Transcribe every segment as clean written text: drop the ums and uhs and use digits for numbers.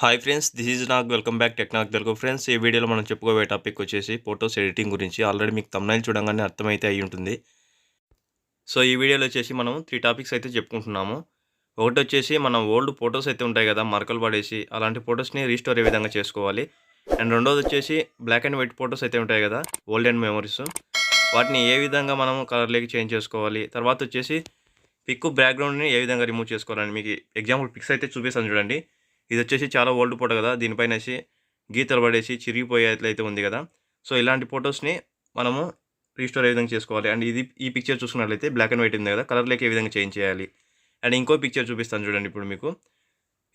Hi friends, this is Nag. Welcome back టెక్నాక్ Telugu. Friends, ఈ వీడియోలో మనం చెప్పుకోబోయే టాపిక్ వచ్చేసి ఫోటోస్ ఎడిటింగ్ గురించి. ఆల్రెడీ మీకు థంబ్నెయిల్ చూడంగానే అర్థమైతే అయి ఉంటుంది. సో ఈ వీడియోలో వచ్చేసి మనం 3 టాపిక్స్ అయితే చెప్పుకుంటున్నాము. ఒకటి వచ్చేసి మన ఓల్డ్ ఫోటోస్ అయితే ఉంటాయి కదా, మరకలు పడేసి అలాంటి ఫోటోస్ని రీస్టోర్ ఏ విధంగా చేసుకోవాలి. అండ్ రెండోది వచ్చేసి బ్లాక్ అండ్ వైట్ ఫోటోస్ అయితే ఉంటాయి కదా, ఓల్డ్ అండ్ మెమరీస్, వాటిని ఏ విధంగా మనం కలర్లోకి చేంజ్ చేసుకోవాలి. తర్వాత వచ్చేసి పిక్ బ్యాక్గ్రౌండ్ని ఏ విధంగా రిమూవ్ చేసుకోవాలని మీకు ఎగ్జాంపుల్ పిక్స్ అయితే చూపిస్తాను చూడండి. ఇది వచ్చేసి చాలా ఓల్డ్ ఫోటో కదా, దీనిపైన గీతలు పడేసి చిరిగిపోయేట్లయితే ఉంది కదా. సో ఇలాంటి ఫొటోస్ని మనము రీస్టోర్ ఏ విధంగా చేసుకోవాలి. అండ్ ఈ పిక్చర్ చూసుకున్నట్లయితే బ్లాక్ అండ్ వైట్ ఉంది కదా, కలర్లోకి ఏ విధంగా చేంజ్ చేయాలి. అండ్ ఇంకో పిక్చర్ చూపిస్తాను చూడండి ఇప్పుడు మీకు.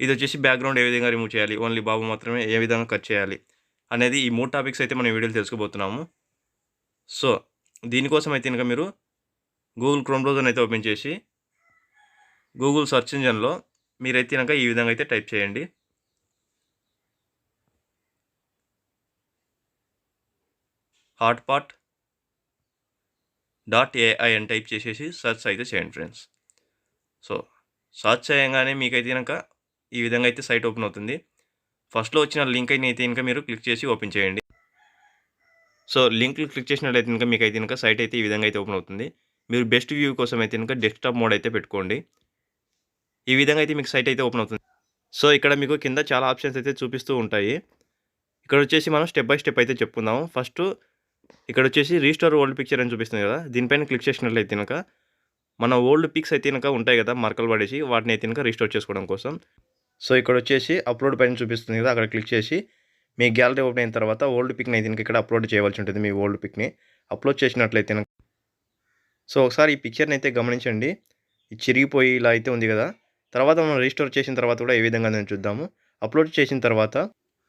ఇది వచ్చేసి బ్యాక్గ్రౌండ్ ఏ విధంగా రిమూవ్ చేయాలి, ఓన్లీ బాబు మాత్రమే ఏ విధంగా కట్ చేయాలి అనేది ఈ 3 టాపిక్స్ అయితే మనం వీడియోలో తెలుసుకోబోతున్నాము. సో దీనికోసం అయితే కనుక మీరు గూగుల్ క్రోమ్ బ్రౌజర్ని అయితే ఓపెన్ చేసి గూగుల్ సెర్చ్ ఇంజన్లో మీరైతే కనుక ఈ విధంగా అయితే టైప్ చేయండి. hotpot.ai అని టైప్ చేసేసి సెర్చ్ అయితే చేయండి ఫ్రెండ్స్. సో సెర్చ్ చేయగానే మీకైతే కనుక ఈ విధంగా అయితే సైట్ ఓపెన్ అవుతుంది. ఫస్ట్లో వచ్చిన లింక్ అయితే కనుక మీరు క్లిక్ చేసి ఓపెన్ చేయండి. సో లింక్ క్లిక్ చేసినట్లయితే కనుక మీకైతే కనుక సైట్ అయితే ఈ విధంగా అయితే ఓపెన్ అవుతుంది. మీరు బెస్ట్ వ్యూ కోసం అయితే కనుక డెస్క్టాప్ మోడ్ అయితే పెట్టుకోండి. ఈ విధంగా అయితే మీకు సైట్ అయితే ఓపెన్ అవుతుంది. సో ఇక్కడ మీకు కింద చాలా ఆప్షన్స్ అయితే చూపిస్తూ ఉంటాయి. ఇక్కడ వచ్చేసి మనం స్టెప్ బై స్టెప్ అయితే చెప్పుకుందాం. ఫస్ట్ ఇక్కడ వచ్చేసి రీస్టోర్ ఓల్డ్ పిక్చర్ అని చూపిస్తుంది కదా, దీనిపైన క్లిక్ చేసినట్లయితే కనుక మన ఓల్డ్ పిక్స్ అయితే కనుక ఉంటాయి కదా, మరకలు పడేసి, వాటిని అయితే కనుక రీస్టోర్ చేసుకోవడం కోసం. సో ఇక్కడ వచ్చేసి అప్లోడ్ పైన చూపిస్తుంది కదా, అక్కడ క్లిక్ చేసి మీ గ్యాలరీ ఓపెన్ అయిన తర్వాత ఓల్డ్ పిక్ని అయితే కనుక ఇక్కడ అప్లోడ్ చేయవలసి ఉంటుంది. మీ ఓల్డ్ పిక్ని అప్లోడ్ చేసినట్లయితే కనుక సో ఒకసారి ఈ పిక్చర్ని అయితే గమనించండి. ఇది చిరిగిపోయి ఇలా అయితే ఉంది కదా. తర్వాత మనం రీస్టోర్ చేసిన తర్వాత కూడా ఏ విధంగా నేను చూద్దాము. అప్లోడ్ చేసిన తర్వాత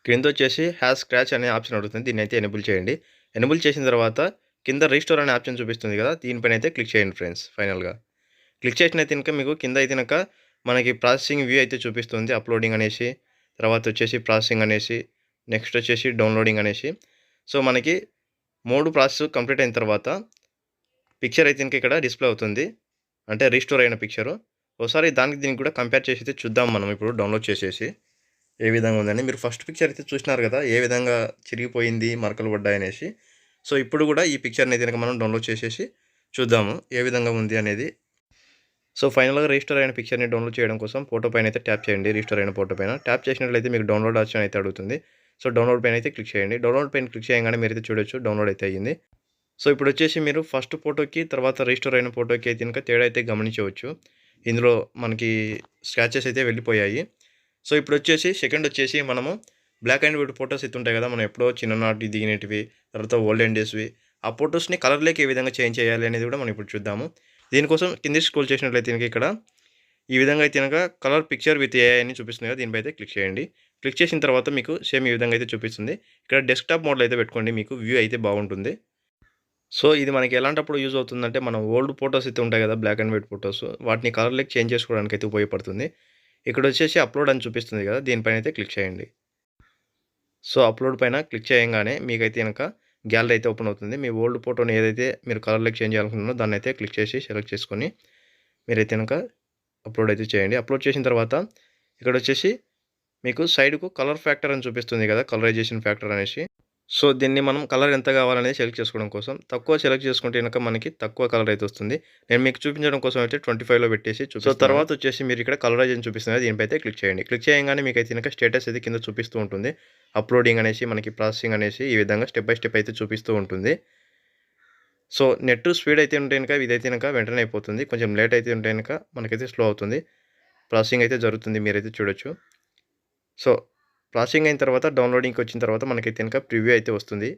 క్రింద వచ్చేసి హ్యాష్ స్క్రాచ్ అనే ఆప్షన్ అడుగుతుంది, దీన్ని అయితే ఎనేబుల్ చేయండి. ఎనేబుల్ చేసిన తర్వాత కింద రీస్టోర్ అనే ఆప్షన్ చూపిస్తుంది కదా, దీనిపైన అయితే క్లిక్ చేయండి ఫ్రెండ్స్. ఫైనల్గా క్లిక్ చేసినైతే కనుక మీకు కింద అయితే కనుక మనకి ప్రాసెసింగ్ వ్యూ అయితే చూపిస్తుంది. అప్లోడింగ్ అనేసి, తర్వాత వచ్చేసి ప్రాసెసింగ్ అనేసి, నెక్స్ట్ వచ్చేసి డౌన్లోడింగ్ అనేసి. సో మనకి 3 ప్రాసెస్ కంప్లీట్ అయిన తర్వాత పిక్చర్ అయితే కనుక ఇక్కడ డిస్ప్లే అవుతుంది, అంటే రీస్టోర్ అయిన పిక్చరు. ఒకసారి దీనికి కూడా కంపేర్ చేసి అయితే చూద్దాం మనం ఇప్పుడు డౌన్లోడ్ చేసేసి ఏ విధంగా ఉందని. మీరు ఫస్ట్ పిక్చర్ అయితే చూసినారు కదా, ఏ విధంగా చిరిగిపోయింది, మరకలు పడ్డాయనేసి. సో ఇప్పుడు కూడా ఈ పిక్చర్ని అయితే కనుక మనం డౌన్లోడ్ చేసేసి చూద్దాము ఏ విధంగా ఉంది అనేది. సో ఫైనల్గా రీస్టోర్ అయిన పిక్చర్ని డౌన్లోడ్ చేయడం కోసం ఫోటో పైన అయితే ట్యాప్ చేయండి. రీస్టోర్ అయిన ఫోటో పైన ట్యాప్ చేసినట్లయితే మీకు డౌన్లోడ్ ఆప్షన్ అయితే అడుగుతుంది. సో డౌన్లోడ్ పైన అయితే క్లిక్ చేయండి. డౌన్లోడ్ పైన క్లిక్ చేయగానే మీరు అయితే చూడొచ్చు డౌన్లోడ్ అయితే అయ్యింది. సో ఇప్పుడు వచ్చేసి మీరు ఫస్ట్ ఫోటోకి తర్వాత రీస్టోర్ అయిన ఫోటోకి అయితే కనుక తేడా అయితే గమనించవచ్చు. ఇందులో మనకి స్క్రాచెస్ అయితే వెళ్ళిపోయాయి. సో ఇప్పుడు వచ్చేసి సెకండ్ వచ్చేసి మనము బ్లాక్ అండ్ వైట్ ఫొటోస్ అయితే ఉంటాయి కదా, మనం ఎప్పుడో చిన్ననాటి దిగినటివి, తర్వాత ఓల్డెన్ డేస్వి, ఆ ఫొటోస్ని కలర్లోకి ఏ విధంగా చేంజ్ చేయాలి అనేది కూడా మనం ఇప్పుడు చూద్దాము. దీనికోసం కింది స్క్రోల్ చేసినట్లయితే ఇక్కడ ఈ విధంగా అయితే కనుక కలర్ పిక్చర్ విత్ ఏఐ అని చూపిస్తుంది కదా, దీనిపై అయితే క్లిక్ చేయండి. క్లిక్ చేసిన తర్వాత మీకు సేమ్ ఈ విధంగా అయితే చూపిస్తుంది. ఇక్కడ డెస్క్టాప్ మోడ్లో అయితే పెట్టుకోండి, మీకు వ్యూ అయితే బాగుంటుంది. సో ఇది మనకి ఎలాంటప్పుడు యూజ్ అవుతుందంటే, మనం ఓల్డ్ ఫొటోస్ అయితే ఉంటాయి కదా, బ్లాక్ అండ్ వైట్ ఫొటోస్, వాటిని కలర్లోకి చేంజ్ చేసుకోవడానికి అయితే ఉపయోగపడుతుంది. ఇక్కడ వచ్చేసి అప్లోడ్ అని చూపిస్తుంది కదా, దీనిపైన అయితే క్లిక్ చేయండి. సో అప్లోడ్ పైన క్లిక్ చేయగానే మీకైతే కనుక గ్యాలరీ అయితే ఓపెన్ అవుతుంది. మీ ఓల్డ్ ఫోటోని ఏదైతే మీరు కలర్లోకి చేంజ్ చేయాలనుకుంటున్నారో దాన్ని అయితే క్లిక్ చేసి సెలెక్ట్ చేసుకొని మీరైతే కనుక అప్లోడ్ అయితే చేయండి. అప్లోడ్ చేసిన తర్వాత ఇక్కడ వచ్చేసి మీకు సైడ్కు కలర్ ఫ్యాక్టర్ అని చూపిస్తుంది కదా, కలరైజేషన్ ఫ్యాక్టర్ అనేసి. సో దీన్ని మనం కలర్ ఎంత కావాలనేది సెలెక్ట్ చేసుకోవడం కోసం, తక్కువ సెలెక్ట్ చేసుకుంటే కనుక మనకి తక్కువ కలర్ అయితే వస్తుంది. నేను మీకు చూపించడం కోసం అయితే 25లో పెట్టేసి సో తర్వాత వచ్చేసి మీరు ఇక్కడ కలరైజేషన్ చూపిస్తుంది, దీనిపై అయితే క్లిక్ చేయండి. క్లిక్ చేయగానే మీకు అయితే కనుక స్టేటస్ అయితే కింద చూపిస్తూ ఉంటుంది. అప్లోడింగ్ అనేసి, మనకి ప్రాసెసింగ్ అనేసి, ఈ విధంగా స్టెప్ బై స్టెప్ అయితే చూపిస్తూ ఉంటుంది. సో నెట్ స్పీడ్ అయితే ఉంటే కనుక ఇదైతే కనుక వెంటనే అయిపోతుంది, కొంచెం లేట్ అయితే ఉంటే కనుక మనకైతే స్లో అవుతుంది. ప్రాసెసింగ్ అయితే జరుగుతుంది, మీరైతే చూడొచ్చు. సో ప్రాసెసింగ్ అయిన తర్వాత డౌన్లోడింగ్కి వచ్చిన తర్వాత మనకైతే కనుక ప్రివ్యూ అయితే వస్తుంది.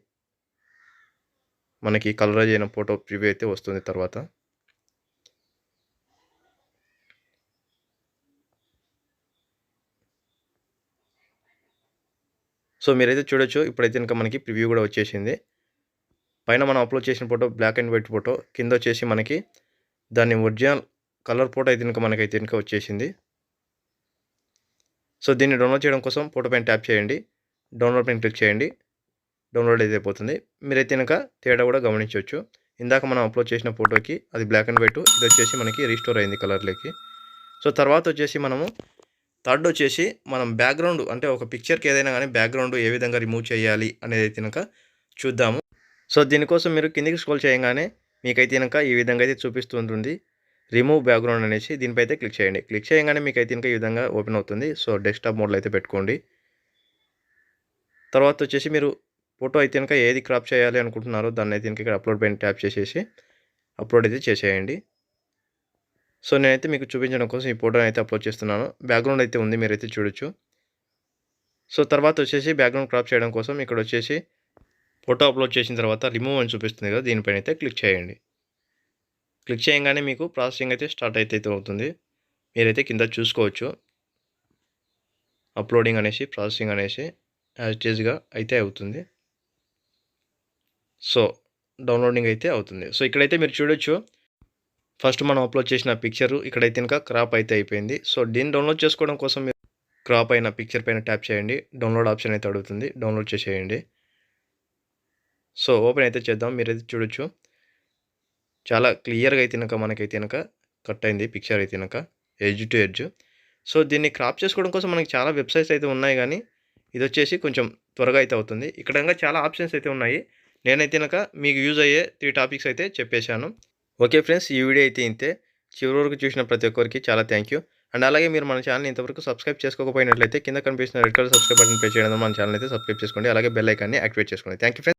మనకి కలరైజ్ అయిన ఫోటో ప్రివ్యూ అయితే వస్తుంది తర్వాత. సో మీరైతే చూడొచ్చు, ఇప్పుడైతే కనుక మనకి ప్రివ్యూ కూడా వచ్చేసింది. పైన మనం అప్లోడ్ చేసిన photo black and white photo, కింద వచ్చేసి మనకి దాని ఒరిజినల్ కలర్ ఫోటో అయితే కనుక మనకైతే కనుక వచ్చేసింది. సో దీన్ని డౌన్లోడ్ చేయడం కోసం ఫోటో పైన ట్యాప్ చేయండి, డౌన్లోడ్ పైన క్లిక్ చేయండి. డౌన్లోడ్ అయితే అయిపోతుంది. మీరైతే కనుక తేడా కూడా గమనించవచ్చు. ఇందాక మనం అప్లోడ్ చేసిన ఫోటోకి అది బ్లాక్ అండ్ వైట్, ఇది వచ్చేసి మనకి రీస్టోర్ అయింది కలర్లోకి. సో తర్వాత వచ్చేసి మనము థర్డ్ వచ్చేసి మనం బ్యాక్‌గ్రౌండ్ అంటే ఒక పిక్చర్‌కి ఏదైనా గానీ బ్యాక్‌గ్రౌండ్ ఏ విధంగా రిమూవ్ చేయాలి అనేదైతే గనక చూద్దాము. సో, దీనికోసం మీరు కిందకి స్క్రోల్ చేయంగానే మీకైతే గనక ఈ విధంగా అయితే చూపిస్తూ ఉంటుంది. రిమూవ్ బ్యాక్‌గ్రౌండ్ అనేసి దీనిపై అయితే క్లిక్ చేయండి. క్లిక్ చేయంగానే మీకైతే గనక ఈ విధంగా ఓపెన్ అవుతుంది. సో, డెస్క్‌టాప్ మోడ్‌లో అయితే పెట్టుకోండి. తర్వాత వచ్చేసి మీరు ఫోటో అయితే గనక ఏది క్రాప్ చేయాలి అనుకుంటున్నారో దాన్నయితే గనక ఇక్కడ అప్‌లోడ్ పైన ట్యాప్ చేసేసి అప్‌లోడ్ అయితే చేసేయండి. సో, నేనైతే మీకు చూపించడం కోసం ఈ ఫోటోని అయితే అప్‌లోడ్ చేస్తున్నాను. బ్యాక్‌గ్రౌండ్ అయితే ఉంది మీరైతే చూడొచ్చు. సో, తర్వాత వచ్చేసి బ్యాక్‌గ్రౌండ్ క్రాప్ చేయడం కోసం ఇక్కడొచ్చేసి ఫోటో అప్‌లోడ్ చేసిన తర్వాత రిమూవ్ అని చూపిస్తుంది కదా! దీనిపైన అయితే క్లిక్ చేయండి. క్లిక్ చేయంగానే మీకు ప్రాసెసింగ్ అయితే స్టార్ట్ అయితే అవుతుంది. మీరైతే కింద చూసుకోవచ్చు. అప్‌లోడింగ్ అనేసి, ప్రాసెసింగ్ అనేసి యాజ్ ఇట్ ఈస్‌గా అయితే అవుతుంది. సో, డౌన్‌లోడింగ్ అయితే అవుతుంది. సో, ఇక్కడైతే మీరు చూడొచ్చు. ఫస్ట్ మనం అప్‌లోడ్ చేసిన పిక్చరు ఇక్కడైతే గనక క్రాప్ అయితే అయిపోయింది. సో, దీన్ని డౌన్‌లోడ్ చేసుకోవడం కోసం మీరు క్రాప్ అయిన పిక్చర్ పైన ట్యాప్ చేయండి. డౌన్‌లోడ్ ఆప్షన్ అయితే అడుగుతుంది. డౌన్‌లోడ్ చేసేయండి. సో, ఓపెన్ అయితే చేద్దాం. మీరైతే చూడొచ్చు. చాలా క్లియర్‌గా అయితే గనక మనకైతే గనక కట్ అయింది పిక్చర్ అయితే గనక ఎడ్జ్ టు ఎడ్జ్. సో, దీన్ని క్రాప్ చేసుకోవడం కోసం మనకి చాలా వెబ్‌సైట్స్ అయితే ఉన్నాయి గానీ, ఇదొచ్చేసి కొంచెం త్వరగా అయితే అవుతుంది. ఇక్కడ ఇంకా చాలా ఆప్షన్స్ అయితే ఉన్నాయి. నేనైతే గనక మీకు యూజ్ అయ్యే 3 టాపిక్స్ అయితే చెప్పేశాను. ఓకే ఫ్రెండ్స్, ఈ వీడియో అయితే ఇంతే. చివరి వరకు చూసిన ప్రతి ఒక్కరికి చాలా థ్యాంక్ యూ. అండ్ అలాగే మీరు మన ఛానెల్‌ని ఇంతవరకు సబ్స్క్రైబ్ చేసుకోకపోయినట్లయితే కింద కనిపిస్తున్న red colour subscribe button press చేయడం ద్వారా మన ఛానెల్ అయితే సబ్స్క్రైబ్ చేసుకోండి. అలాగే బెల్ ఐకాన్‌ని యాక్టివేట్ చేసుకోండి. Thank you friends.